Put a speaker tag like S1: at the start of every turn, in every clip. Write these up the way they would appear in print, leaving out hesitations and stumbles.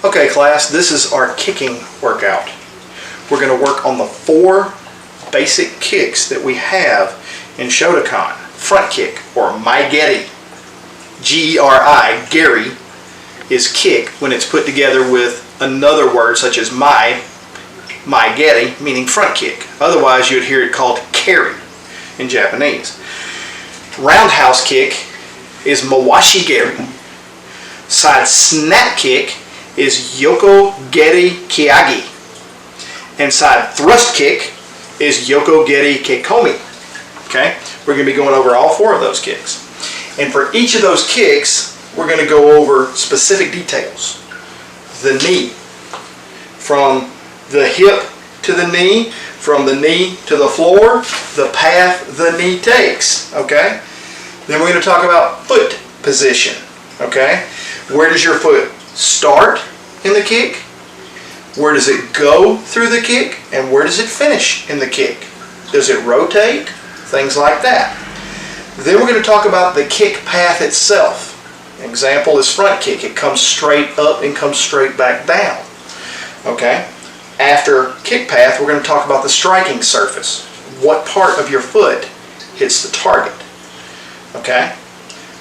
S1: Okay class, this is our kicking workout. We're going to work on the 4 basic kicks that we have in Shotokan. Front kick, or Mai-Geri. G-E-R-I, Geri, is kick when it's put together with another word such as Mai-Geri, meaning front kick. Otherwise you'd hear it called Keri in Japanese. Roundhouse kick is Mawashi-Geri. Side snap kick is Yoko-Geri Kiagi. And side thrust kick is Yoko-Geri Keikomi. Okay? We're going to be going over all 4 of those kicks. And for each of those kicks, we're going to go over specific details. The knee. From the hip to the knee, from the knee to the floor, the path the knee takes. Okay? Then we're going to talk about foot position. Okay? Where does your foot start in the kick? Where does it go through the kick? And where does it finish in the kick? Does it rotate? Things like that. Then we're going to talk about the kick path itself. An example is front kick. It comes straight up and comes straight back down. Okay? After kick path, we're going to talk about the striking surface. What part of your foot hits the target? Okay?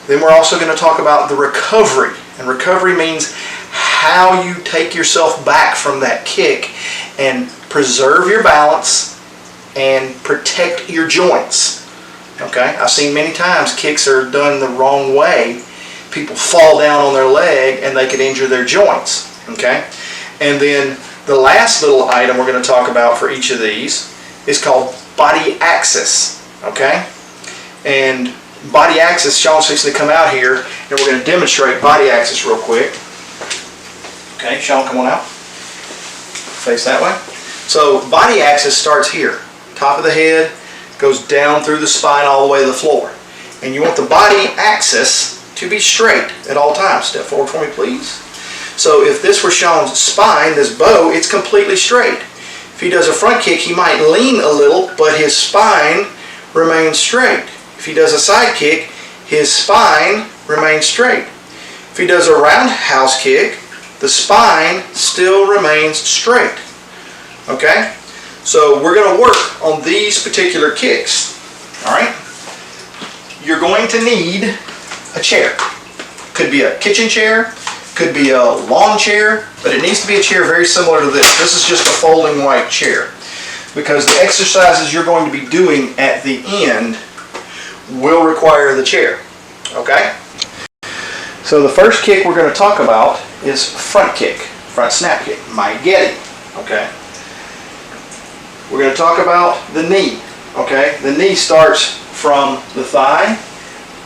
S1: Then we're also going to talk about the recovery. And recovery means how you take yourself back from that kick and preserve your balance and protect your joints. Okay? I've seen many times kicks are done the wrong way. People fall down on their leg and they could injure their joints. Okay? And then the last little item we're going to talk about for each of these is called body axis. Okay? And body axis, Sean's fixing to come out here and we're going to demonstrate body axis real quick. Okay, Sean, come on out. Face that way. So body axis starts here. Top of the head, goes down through the spine all the way to the floor. And you want the body axis to be straight at all times. Step forward for me, please. So if this were Sean's spine, this bow, it's completely straight. If he does a front kick, he might lean a little, but his spine remains straight. If he does a side kick, his spine remains straight. If he does a roundhouse kick, the spine still remains straight. Okay? So we're going to work on these particular kicks. Alright? You're going to need a chair. Could be a kitchen chair, could be a lawn chair, but it needs to be a chair very similar to this. This is just a folding white chair. Because the exercises you're going to be doing at the end will require the chair. Okay? So the first kick we're going to talk about is front kick, front snap kick, Mai-Geri. Okay? We're going to talk about the knee. Okay? The knee starts from the thigh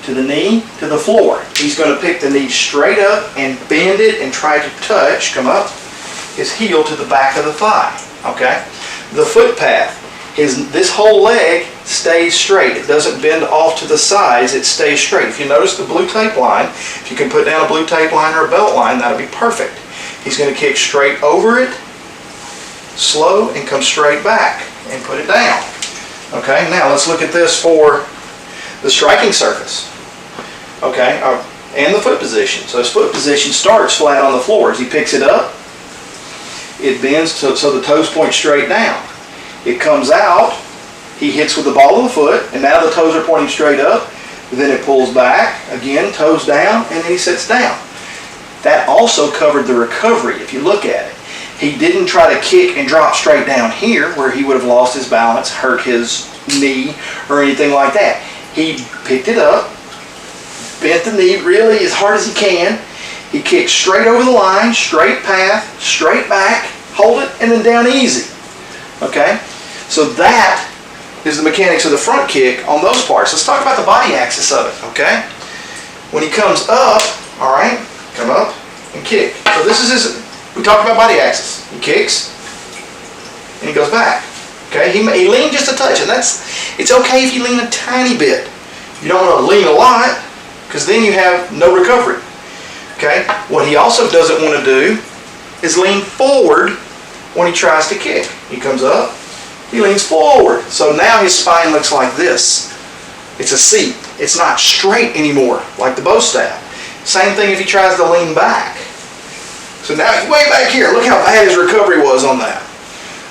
S1: to the knee to the floor. He's going to pick the knee straight up and bend it and try to touch, come up, his heel to the back of the thigh. Okay? The foot path. This whole leg stays straight. It doesn't bend off to the sides. It stays straight. If you notice the blue tape line, if you can put down a blue tape line or a belt line, that'll be perfect. He's going to kick straight over it, slow, and come straight back and put it down. Okay, now let's look at this for the striking surface. Okay, and the foot position. So his foot position starts flat on the floor. As he picks it up, it bends so the toes point straight down. It comes out, he hits with the ball of the foot, and now the toes are pointing straight up. Then it pulls back, again, toes down, and then he sits down. That also covered the recovery, if you look at it. He didn't try to kick and drop straight down here, where he would have lost his balance, hurt his knee, or anything like that. He picked it up, bent the knee really as hard as he can. He kicked straight over the line, straight path, straight back, hold it, and then down easy. Okay? So that is the mechanics of the front kick on those parts. Let's talk about the body axis of it, okay? When he comes up, all right, come up and kick. So this is his, we talked about body axis. He kicks and he goes back. Okay? He leaned just a touch, and it's okay if you lean a tiny bit. You don't want to lean a lot because then you have no recovery. Okay? What he also doesn't want to do is lean forward when he tries to kick. He comes up, he leans forward. So now his spine looks like this. It's a C. It's not straight anymore like the bow staff. Same thing if he tries to lean back. So now he's way back here. Look how bad his recovery was on that.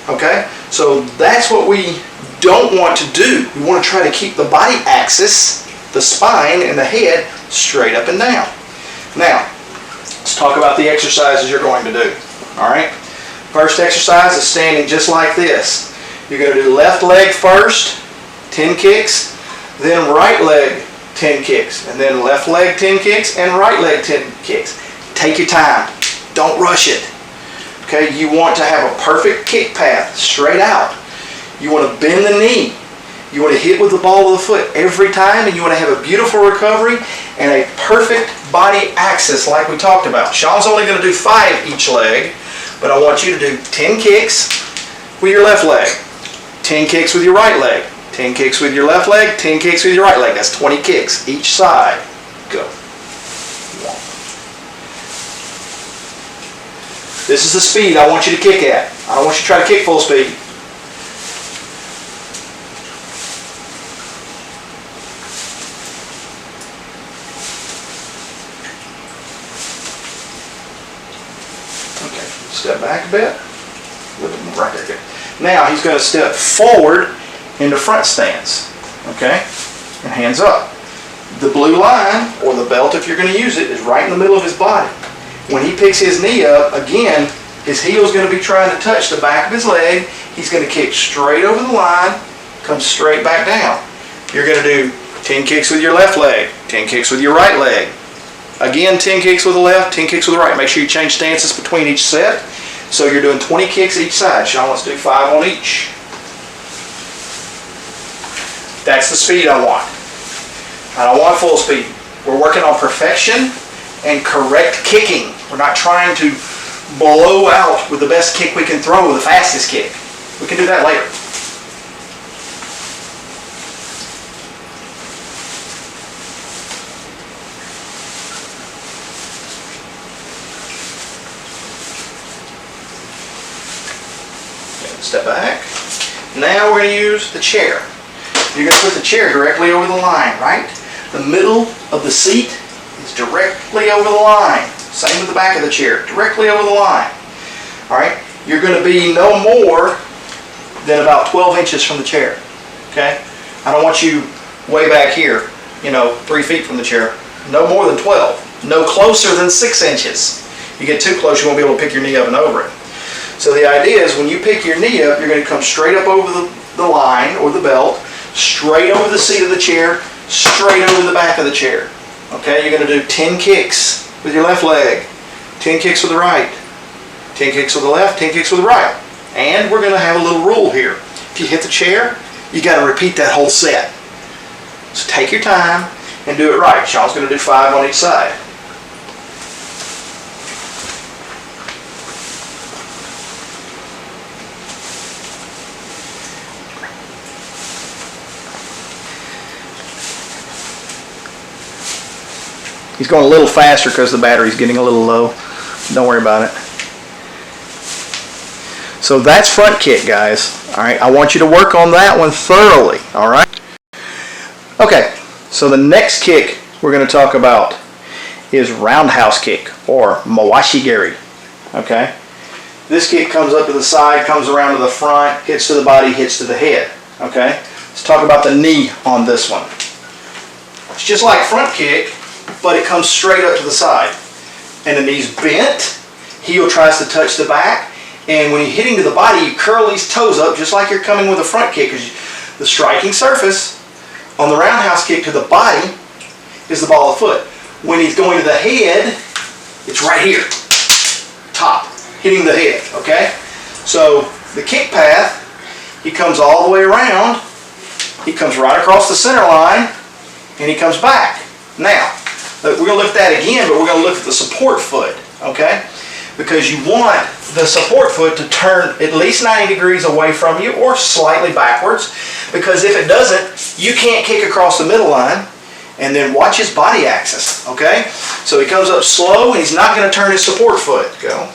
S1: Okay? So that's what we don't want to do. We want to try to keep the body axis, the spine and the head straight up and down. Now, let's talk about the exercises you're going to do. Alright? First exercise is standing just like this. You're going to do left leg first, 10 kicks, then right leg 10 kicks, and then left leg 10 kicks and right leg 10 kicks. Take your time. Don't rush it. Okay, you want to have a perfect kick path straight out. You want to bend the knee. You want to hit with the ball of the foot every time, and you want to have a beautiful recovery and a perfect body axis like we talked about. Sean's only going to do 5 each leg, but I want you to do 10 kicks with your left leg, 10 kicks with your right leg, 10 kicks with your left leg, 10 kicks with your right leg. That's 20 kicks each side. Go. This is the speed I want you to kick at. I don't want you to try to kick full speed. Okay, step back a bit. A little bit more right there. Good. Now he's going to step forward into front stance. Okay? And hands up. The blue line, or the belt if you're going to use it, is right in the middle of his body. When he picks his knee up, again, his heel is going to be trying to touch the back of his leg. He's going to kick straight over the line, come straight back down. You're going to do 10 kicks with your left leg, 10 kicks with your right leg. Again, 10 kicks with the left, 10 kicks with the right. Make sure you change stances between each set. So you're doing 20 kicks each side. Sean, let's do 5 on each. That's the speed I want. I don't want full speed. We're working on perfection and correct kicking. We're not trying to blow out with the best kick we can throw with the fastest kick. We can do that later. Step back. Now we're going to use the chair. You're going to put the chair directly over the line, right? The middle of the seat is directly over the line. Same with the back of the chair, directly over the line. All right? You're going to be no more than about 12 inches from the chair. Okay? I don't want you way back here, 3 feet from the chair. No more than 12. No closer than 6 inches. You get too close, you won't be able to pick your knee up and over it. So the idea is when you pick your knee up, you're going to come straight up over the line or the belt, straight over the seat of the chair, straight over the back of the chair. Okay, you're going to do 10 kicks with your left leg, 10 kicks with the right, 10 kicks with the left, 10 kicks with the right. And we're going to have a little rule here. If you hit the chair, you got to repeat that whole set. So take your time and do it right. Sean's going to do 5 on each side. He's going a little faster because the battery's getting a little low. Don't worry about it. So that's front kick, guys. All right, I want you to work on that one thoroughly. All right. Okay, so the next kick we're going to talk about is roundhouse kick or mawashigiri. Okay, this kick comes up to the side, comes around to the front, hits to the body, hits to the head. Okay, let's talk about the knee on this one. It's just like front kick, but it comes straight up to the side. And the knee's bent, heel tries to touch the back, and when you're hitting to the body, you curl these toes up just like you're coming with a front kick, because the striking surface on the roundhouse kick to the body is the ball of the foot. When he's going to the head, it's right here, top, hitting the head, okay? So the kick path, he comes all the way around, he comes right across the center line, and he comes back. Now, we're going to look at that again, but we're going to look at the support foot, okay? Because you want the support foot to turn at least 90 degrees away from you or slightly backwards, because if it doesn't, you can't kick across the middle line. And then watch his body axis, okay? So he comes up slow, and he's not going to turn his support foot. Go.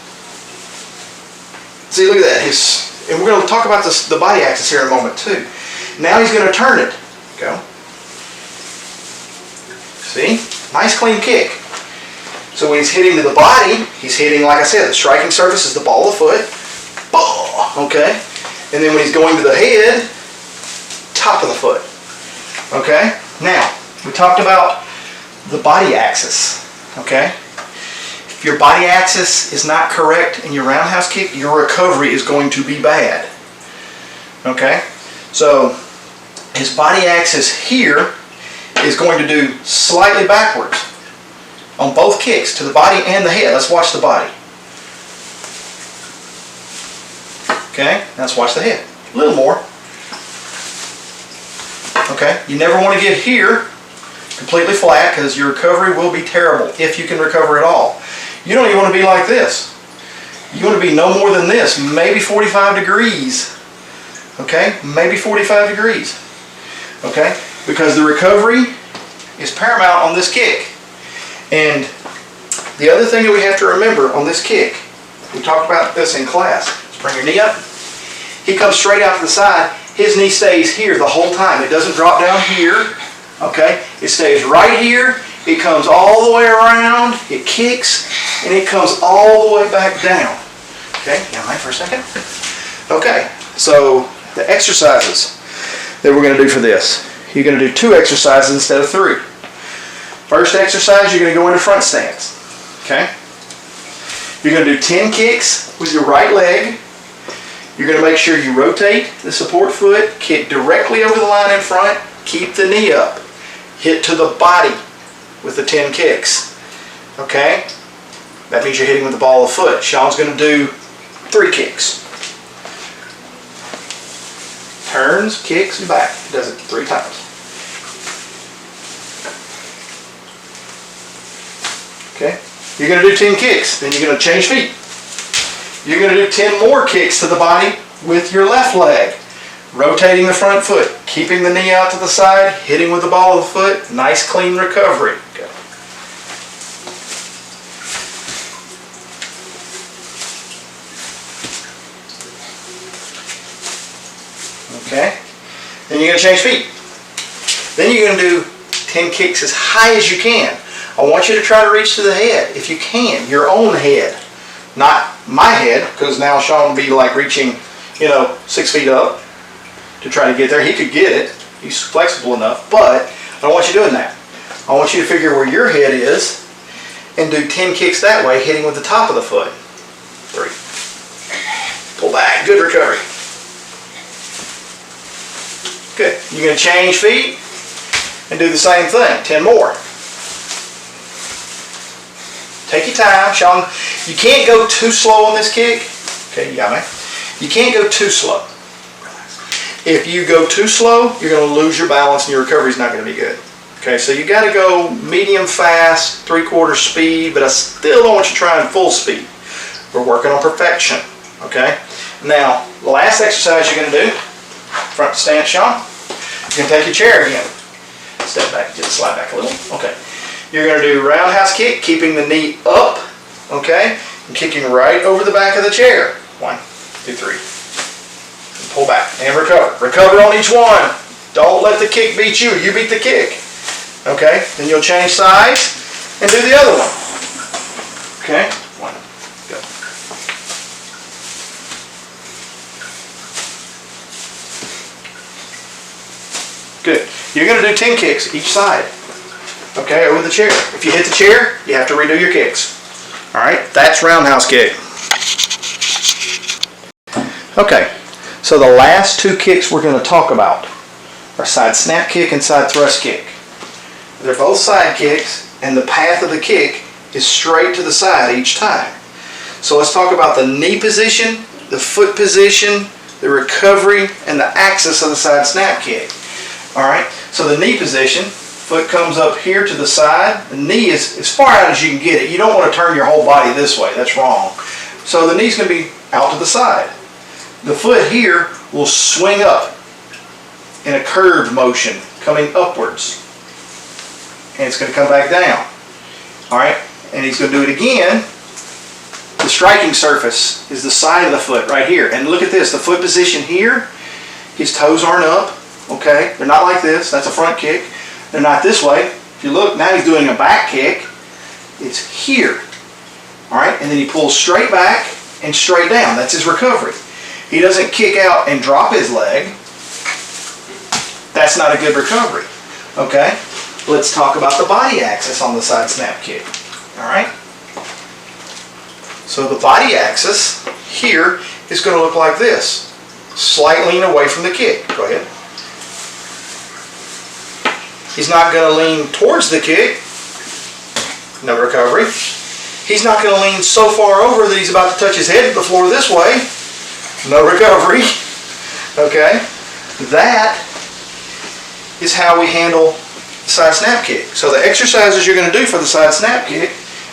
S1: See, look at that. And we're going to talk about the body axis here in a moment, too. Now he's going to turn it. Go. See? Nice clean kick. So when he's hitting to the body, he's hitting, like I said, the striking surface is the ball of the foot. Okay? And then when he's going to the head, top of the foot. Okay? Now, we talked about the body axis. Okay? If your body axis is not correct in your roundhouse kick, your recovery is going to be bad. Okay? So, his body axis here is going to do slightly backwards on both kicks, to the body and the head. Let's watch the body. Okay, now let's watch the head. A little more. Okay, you never want to get here completely flat because your recovery will be terrible if you can recover at all. You don't even want to be like this. You want to be no more than this, maybe 45 degrees. Okay, maybe 45 degrees. Okay, because the recovery is paramount on this kick. And the other thing that we have to remember on this kick, we talked about this in class. Let's bring your knee up. He comes straight out to the side. His knee stays here the whole time. It doesn't drop down here. Okay? It stays right here. It comes all the way around. It kicks. And it comes all the way back down. Okay? Now wait for a second. Okay. So the exercises that we're going to do for this. You're going to do 2 exercises instead of 3. First exercise, you're going to go into front stance. Okay? You're going to do 10 kicks with your right leg. You're going to make sure you rotate the support foot, kick directly over the line in front, keep the knee up, hit to the body with the 10 kicks. Okay? That means you're hitting with the ball of the foot. Sean's going to do 3 kicks. Turns, kicks, and back. He does it 3 times. Okay? You're going to do 10 kicks. Then you're going to change feet. You're going to do 10 more kicks to the body with your left leg. Rotating the front foot. Keeping the knee out to the side. Hitting with the ball of the foot. Nice clean recovery. Okay. Okay? Then you're going to change feet. Then you're going to do 10 kicks as high as you can. I want you to try to reach to the head, if you can, your own head. Not my head, because now Sean will be like reaching, 6 feet up to try to get there. He could get it. He's flexible enough, but I don't want you doing that. I want you to figure where your head is and do 10 kicks that way, hitting with the top of the foot. 3. Pull back. Good recovery. Good. You're going to change feet and do the same thing. 10 more. Take your time, Sean. You can't go too slow on this kick. Okay, you got me? You can't go too slow. If you go too slow, you're going to lose your balance and your recovery is not going to be good. Okay, so you got to go medium fast, 3/4 speed, but I still don't want you trying full speed. We're working on perfection. Okay? Now, the last exercise you're going to do, front stance, Sean. You're going to take your chair again. Step back, just slide back a little. Okay. You're going to do roundhouse kick, keeping the knee up, okay, and kicking right over the back of the chair. 1, 2, 3. And pull back and recover. Recover on each one. Don't let the kick beat you. You beat the kick. Okay, then you'll change sides and do the other one. Okay, 1, go. Good. You're going to do 10 kicks each side. Okay, over the chair. If you hit the chair, you have to redo your kicks. Alright, that's roundhouse kick. Okay, so the last 2 kicks we're going to talk about are side snap kick and side thrust kick. They're both side kicks, and the path of the kick is straight to the side each time. So let's talk about the knee position, the foot position, the recovery, and the axis of the side snap kick. Alright, so the knee position, foot comes up here to the side. The knee is as far out as you can get it. You don't want to turn your whole body this way. That's wrong. So the knee's going to be out to the side. The foot here will swing up in a curved motion, coming upwards. And it's going to come back down. Alright? And he's going to do it again. The striking surface is the side of the foot right here. And look at this. The foot position here, his toes aren't up. Okay? They're not like this. That's a front kick. They're not this way. If you look, now he's doing a back kick. It's here. All right, and then he pulls straight back and straight down. That's his recovery. He doesn't kick out and drop his leg. That's not a good recovery. Okay, let's talk about the body axis on the side snap kick. All right, so the body axis here is going to look like this. Slight lean away from the kick. Go ahead. He's not going to lean towards the kick. No recovery. He's not going to lean so far over that he's about to touch his head to the floor this way. No recovery. Okay? That is how we handle the side snap kick. So the exercises you're going to do for the side snap kick,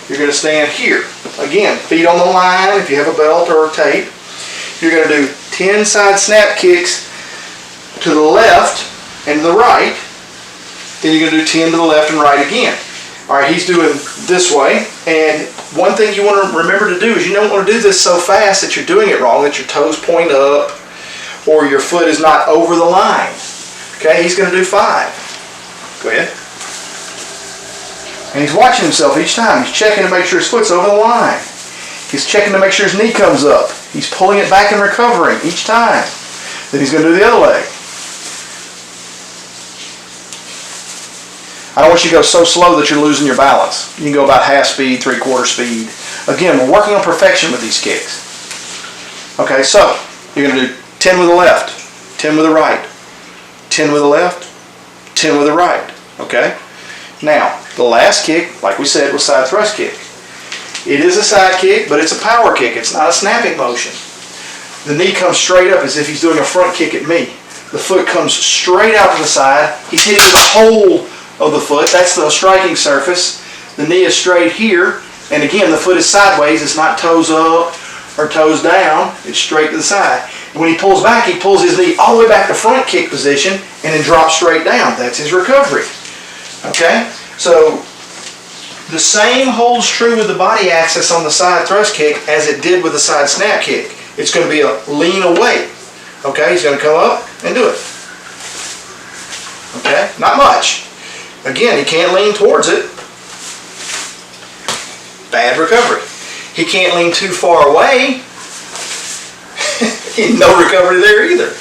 S1: you're going to stand here. Again, feet on the line if you have a belt or tape. You're going to do 10 side snap kicks to the left and the right. Then you're going to do 10 to the left and right again. All right, he's doing this way. And one thing you want to remember to do is you don't want to do this so fast that you're doing it wrong, that your toes point up or your foot is not over the line. Okay, he's going to do 5. Go ahead. And he's watching himself each time. He's checking to make sure his foot's over the line. He's checking to make sure his knee comes up. He's pulling it back and recovering each time. Then he's going to do the other leg. I don't want you to go so slow that you're losing your balance. You can go about half speed, 3/4 speed. Again, we're working on perfection with these kicks. Okay, so you're going to do 10 with the left, 10 with the right, 10 with the left, 10 with the right. Okay? Now, the last kick, like we said, was side thrust kick. It is a side kick, but it's a power kick. It's not a snapping motion. The knee comes straight up as if he's doing a front kick at me. The foot comes straight out to the side. He's hitting the whole of the foot. That's the striking surface. The knee is straight here. And again, the foot is sideways. It's not toes up or toes down. It's straight to the side. When he pulls back, he pulls his knee all the way back to front kick position and then drops straight down. That's his recovery. Okay? So the same holds true with the body axis on the side thrust kick as it did with the side snap kick. It's going to be a lean away. Okay? He's going to come up and do it. Okay? Not much. Again, he can't lean towards it. Bad recovery. He can't lean too far away. No recovery there either.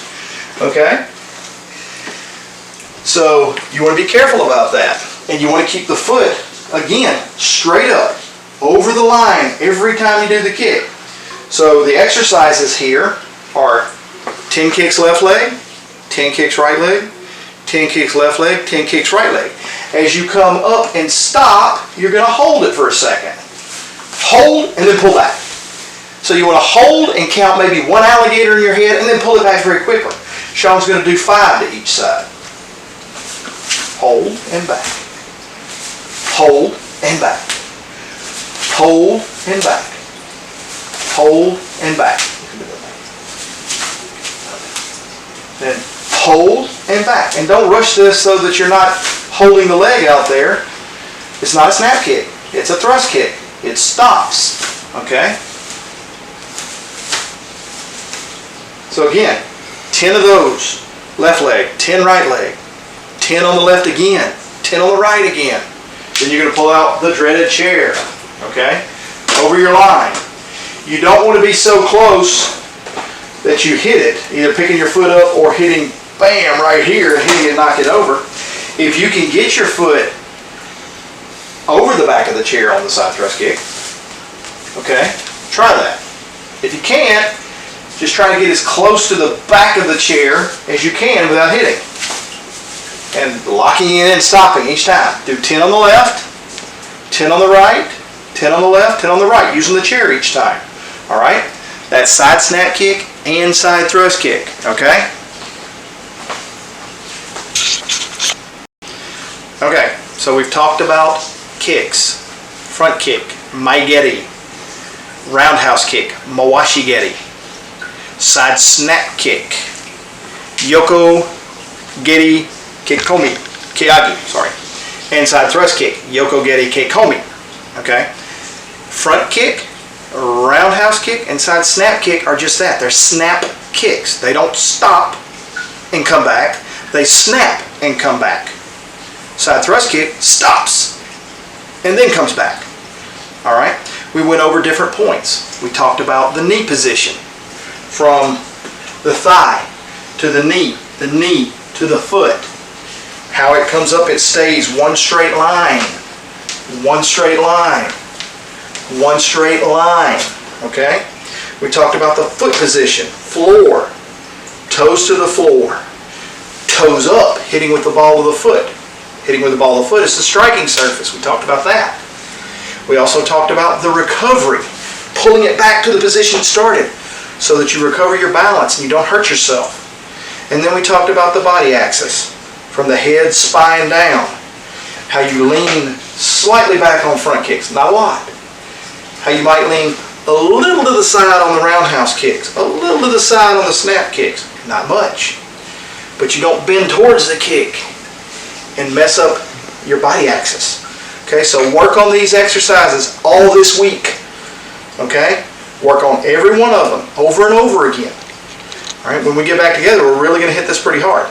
S1: Okay? So you want to be careful about that. And you want to keep the foot, again, straight up, over the line every time you do the kick. So the exercises here are 10 kicks left leg, 10 kicks right leg, 10 kicks left leg, 10 kicks right leg. As you come up and stop, you're going to hold it for a second. Hold and then pull back. So you want to hold and count maybe one alligator in your head and then pull it back very quickly. Sean's going to do 5 to each side. Hold and back. Hold and back. Hold and back. Hold and back. Then hold and back. And don't rush this so that you're not holding the leg out there. It's not a snap kick. It's a thrust kick. It stops. Okay? So again, 10 of those. Left leg, 10 right leg, 10 on the left again, 10 on the right again. Then you're going to pull out the dreaded chair. Okay? Over your line. You don't want to be so close that you hit it, either picking your foot up or hitting, bam, right here and hitting it and knock it over. If you can get your foot over the back of the chair on the side thrust kick, okay, try that. If you can't, just try to get as close to the back of the chair as you can without hitting. And locking in and stopping each time. Do 10 on the left, 10 on the right, 10 on the left, 10 on the right, using the chair each time. All right? That's side snap kick and side thrust kick. Okay? Okay, so we've talked about kicks. Front kick, maigeri. Roundhouse kick, mawashigeri. Side snap kick, yoko geri kekomi, keagi, sorry. And side thrust kick, yoko geri kekomi. Okay? Front kick, roundhouse kick, and side snap kick are just that. They're snap kicks. They don't stop and come back. They snap and come back. Side thrust kick stops and then comes back. All right, we went over different points. We talked about the knee position, from the thigh to the knee to the foot. How it comes up, it stays one straight line, one straight line, one straight line. Okay, we talked about the foot position, floor, toes to the floor, toes up, hitting with the ball of the foot. Hitting with the ball of the foot is the striking surface. We talked about that. We also talked about the recovery, pulling it back to the position it started so that you recover your balance and you don't hurt yourself. And then we talked about the body axis, from the head, spine down. How you lean slightly back on front kicks, not a lot. How you might lean a little to the side on the roundhouse kicks, a little to the side on the snap kicks, not much. But you don't bend towards the kick and mess up your body axis. Okay, so work on these exercises all this week. Okay, work on every one of them over and over again. All right, when we get back together, we're really going to hit this pretty hard.